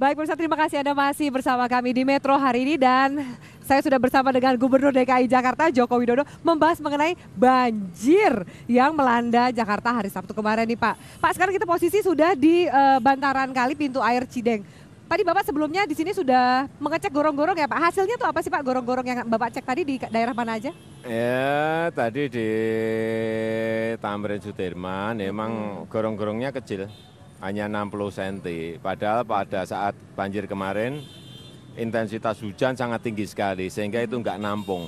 Baik pemirsa, terima kasih Anda masih bersama kami di Metro hari ini dan saya sudah bersama dengan Gubernur DKI Jakarta Joko Widodo membahas mengenai banjir yang melanda Jakarta hari Sabtu kemarin nih Pak. Pak, sekarang kita posisi sudah di bantaran kali pintu air Cideng. Tadi Bapak sebelumnya di sini sudah mengecek gorong-gorong ya Pak. Hasilnya tuh apa sih Pak gorong-gorong yang Bapak cek tadi di daerah mana aja? Ya, tadi di Tamrin Sudirman memang gorong-gorongnya kecil, hanya 60 cm. Padahal pada saat banjir kemarin intensitas hujan sangat tinggi sekali sehingga itu nggak nampung.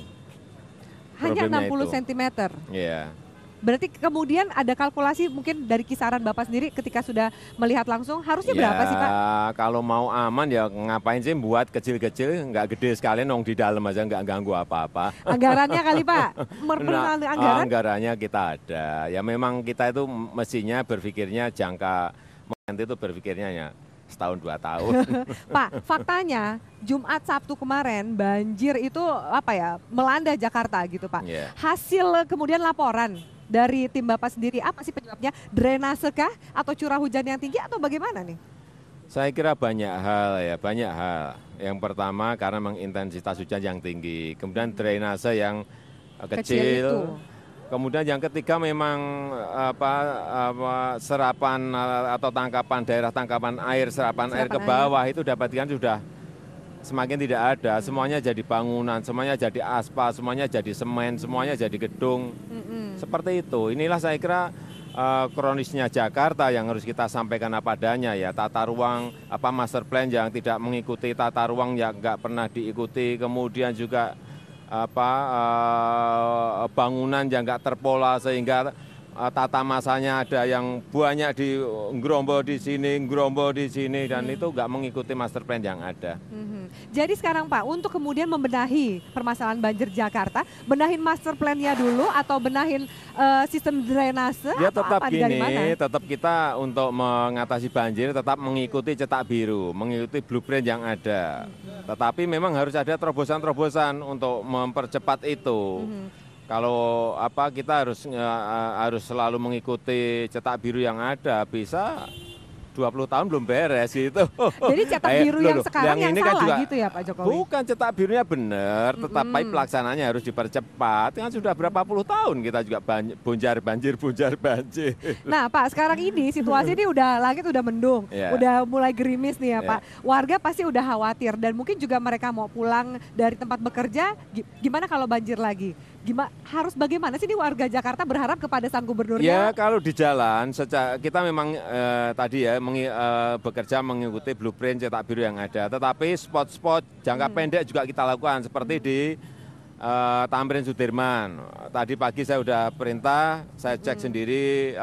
Hanya Problemnya 60 itu. cm. Iya. Berarti kemudian ada kalkulasi mungkin dari kisaran Bapak sendiri ketika sudah melihat langsung harusnya berapa sih Pak? Kalau mau aman ya ngapain sih buat kecil-kecil, nggak gede sekali nong di dalam aja nggak ganggu apa-apa. Anggarannya kali Pak, anggaran? Anggarannya kita ada. Ya memang kita itu mestinya berpikirnya jangka nanti itu berpikirnya ya setahun 2 tahun. Pak, faktanya Jumat Sabtu kemarin banjir itu apa ya melanda Jakarta gitu Pak. Yeah. Hasil kemudian laporan dari tim Bapak sendiri apa sih penyebabnya? Drainase kah atau curah hujan yang tinggi atau bagaimana nih? Saya kira banyak hal ya, banyak hal. Yang pertama karena memang intensitas hujan yang tinggi, kemudian drainase yang kecil. Kemudian yang ketiga memang serapan atau tangkapan daerah tangkapan air, serapan air ke bawah itu dapatkan sudah semakin tidak ada, semuanya jadi bangunan, semuanya jadi aspal, semuanya jadi semen, semuanya jadi gedung. Seperti itu. Inilah saya kira kronisnya Jakarta yang harus kita sampaikan apa adanya ya. Tata ruang master plan yang tidak mengikuti tata ruang yang nggak pernah diikuti, kemudian juga bangunan yang nggak terpola sehingga tata masanya ada yang banyak di ngerombol di sini dan itu nggak mengikuti master plan yang ada. Jadi sekarang Pak, untuk kemudian membenahi permasalahan banjir Jakarta, benahin master plan-nya dulu atau benahin sistem drainase? Ya tetap dari mana? Tetap kita untuk mengatasi banjir tetap mengikuti cetak biru, mengikuti blueprint yang ada. Tetapi memang harus ada terobosan-terobosan untuk mempercepat itu. Kalau kita harus selalu mengikuti cetak biru yang ada, bisa 20 tahun belum beres gitu. Jadi cetak biru yang sekarang yang salah juga, gitu ya Pak Jokowi? Bukan cetak birunya benar, tetapi pelaksananya harus dipercepat. Kan sudah berapa puluh tahun kita juga bonjar banjir. Nah Pak, sekarang ini situasi ini langit udah mendung, udah mulai gerimis nih ya Pak. Warga pasti udah khawatir dan mungkin juga mereka mau pulang dari tempat bekerja, gimana kalau banjir lagi? Harus bagaimana sih warga Jakarta berharap kepada sang gubernurnya? Ya kalau di jalan, kita memang tadi ya bekerja mengikuti blueprint cetak biru yang ada. Tetapi spot-spot jangka pendek juga kita lakukan seperti di Tamrin Sudirman. Tadi pagi saya sudah perintah, saya cek sendiri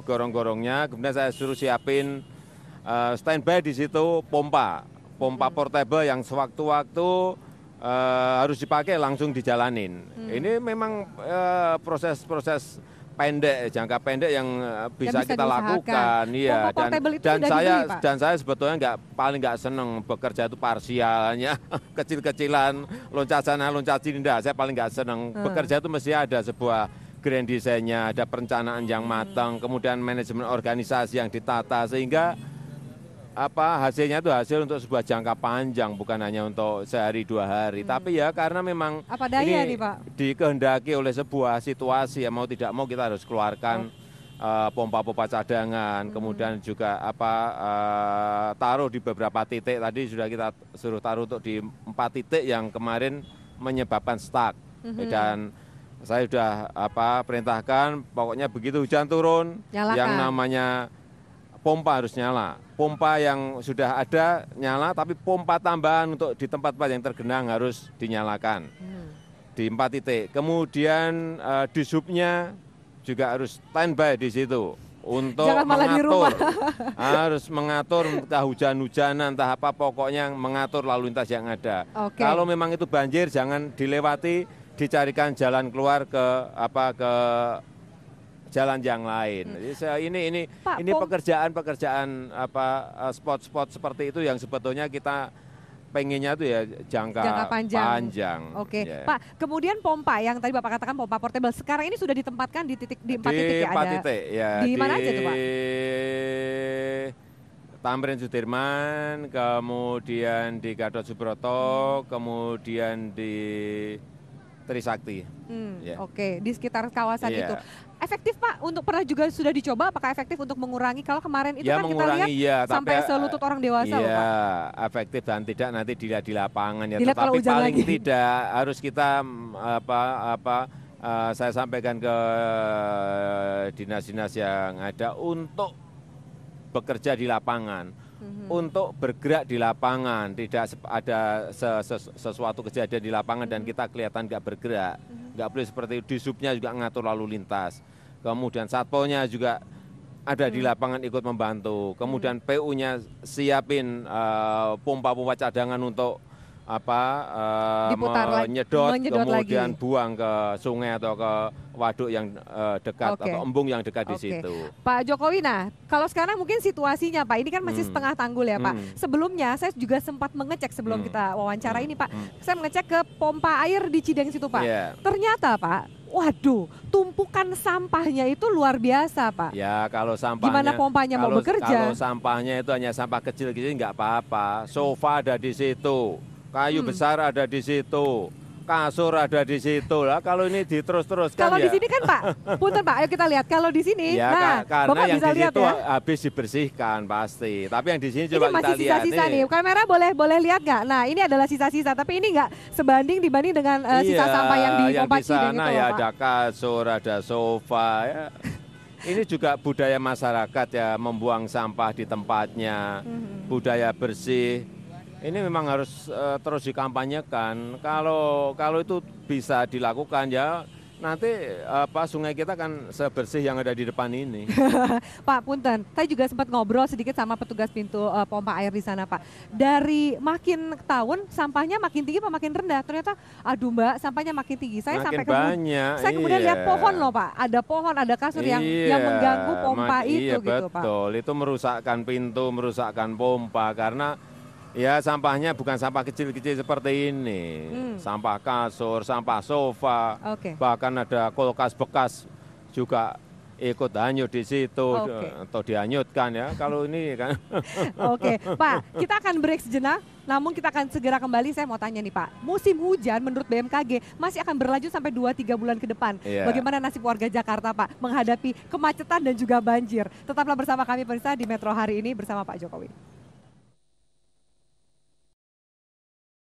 gorong-gorongnya, kemudian saya suruh siapin standby di situ pompa portable yang sewaktu-waktu harus dipakai langsung dijalanin. Ini memang proses pendek, jangka pendek yang bisa kita lakukan. Iya. Dan saya sebetulnya nggak seneng bekerja itu parsialnya kecil-kecilan, loncat sana, loncat sini. Saya paling nggak seneng. Bekerja itu mesti ada sebuah grand design-nya, ada perencanaan yang matang, kemudian manajemen organisasi yang ditata sehingga hasilnya itu hasil untuk sebuah jangka panjang, bukan hanya untuk sehari 2 hari. Tapi ya karena memang ini dikehendaki oleh sebuah situasi ya mau tidak mau kita harus keluarkan pompa-pompa cadangan, kemudian juga taruh di beberapa titik. Tadi sudah kita suruh taruh untuk di 4 titik yang kemarin menyebabkan stuck. Dan saya sudah perintahkan pokoknya begitu hujan turun, yang namanya pompa harus nyala. Pompa yang sudah ada nyala, tapi pompa tambahan untuk di tempat-tempat yang tergenang harus dinyalakan. Di 4 titik. Kemudian di subnya juga harus standby di situ untuk mengatur. Harus mengatur entah hujan-hujanan, entah apa, pokoknya mengatur lalu lintas yang ada. Kalau memang itu banjir jangan dilewati, dicarikan jalan keluar ke jalan yang lain. Jadi ini pekerjaan spot-spot seperti itu yang sebetulnya kita pengennya itu ya jangka panjang. Oke. Yeah. Pak, kemudian pompa yang tadi Bapak katakan pompa portable sekarang ini sudah ditempatkan di 4 titik ya? Di 4 titik ya. Di mana aja tuh Pak? Tamrin Sudirman, kemudian di Gatot Subroto, kemudian di Trisakti. Ya. Oke, di sekitar kawasan Iya. itu. Efektif Pak, untuk pernah juga sudah dicoba, apakah efektif untuk mengurangi? Kalau kemarin itu Ya kan kita lihat mengurangi sampai selutut orang dewasa loh Pak. Iya, efektif dan tidak nanti dilihat di lapangan ya. Dilihat kalau Tetapi hujan paling lagi. tidak harus kita saya sampaikan ke dinas-dinas yang ada untuk bekerja di lapangan, untuk bergerak di lapangan, tidak ada sesuatu kejadian di lapangan dan kita kelihatan nggak bergerak, nggak boleh seperti itu. Disubnya juga ngatur lalu lintas, kemudian satpolnya juga ada di lapangan ikut membantu, kemudian PU-nya siapin pompa-pompa cadangan untuk Diputar menyedot, menyedot kemudian lagi. buang ke sungai atau ke waduk yang dekat Oke. atau embung yang dekat di Oke. situ. Pak Jokowi, nah kalau sekarang mungkin situasinya Pak, ini kan masih setengah tanggul ya Pak. Sebelumnya saya juga sempat mengecek sebelum kita wawancara ini Pak, saya mengecek ke pompa air di Cideng situ Pak. Iya. Ternyata Pak, waduh, tumpukan sampahnya itu luar biasa Pak. Ya kalau sampahnya, Gimana pompanya mau bekerja? Kalau sampahnya itu hanya sampah kecil-kecil nggak apa-apa. Sofa ada di situ, kayu besar ada di situ, kasur ada di situ lah. Kalau ini diterus-teruskan Kalau ya. di sini kan Pak, punten Pak, ayo kita lihat. Kalau di sini, Ya nah karena Bapak yang bisa di lihat situ ya. habis dibersihkan pasti. Tapi yang di sini Ini coba kita masih lihat sisa-sisa nih. Kamera boleh lihat nggak? Nah ini adalah sisa-sisa, tapi ini nggak sebanding dibanding dengan sisa sampah yang di pompa Cideng itu sana loh, ya Pak. ada kasur, ada sofa ya. Ini juga budaya masyarakat ya, membuang sampah di tempatnya, budaya bersih. Ini memang harus terus dikampanyekan. Kalau itu bisa dilakukan ya nanti sungai kita kan sebersih yang ada di depan ini. Pak Punten, saya juga sempat ngobrol sedikit sama petugas pintu pompa air di sana Pak. Dari makin tahun sampahnya makin tinggi apa makin rendah? Ternyata aduh Mbak, sampahnya makin tinggi. Saya Makin sampai banyak, saya kemudian iya. lihat pohon loh Pak. Ada pohon, ada kasur yang mengganggu pompa itu iya, gitu Pak. betul. Itu merusakkan pintu, merusakkan pompa karena ya sampahnya bukan sampah kecil-kecil seperti ini. Sampah kasur, sampah sofa, Oke. bahkan ada kulkas bekas juga ikut hanyut di situ Oke. atau dihanyutkan ya. Kalau ini kan Oke, Pak, kita akan break sejenak. Namun kita akan segera kembali. Saya mau tanya nih Pak, musim hujan menurut BMKG masih akan berlanjut sampai 2-3 bulan ke depan. Iya. Bagaimana nasib warga Jakarta Pak menghadapi kemacetan dan juga banjir? Tetaplah bersama kami pemirsa di Metro hari ini bersama Pak Jokowi.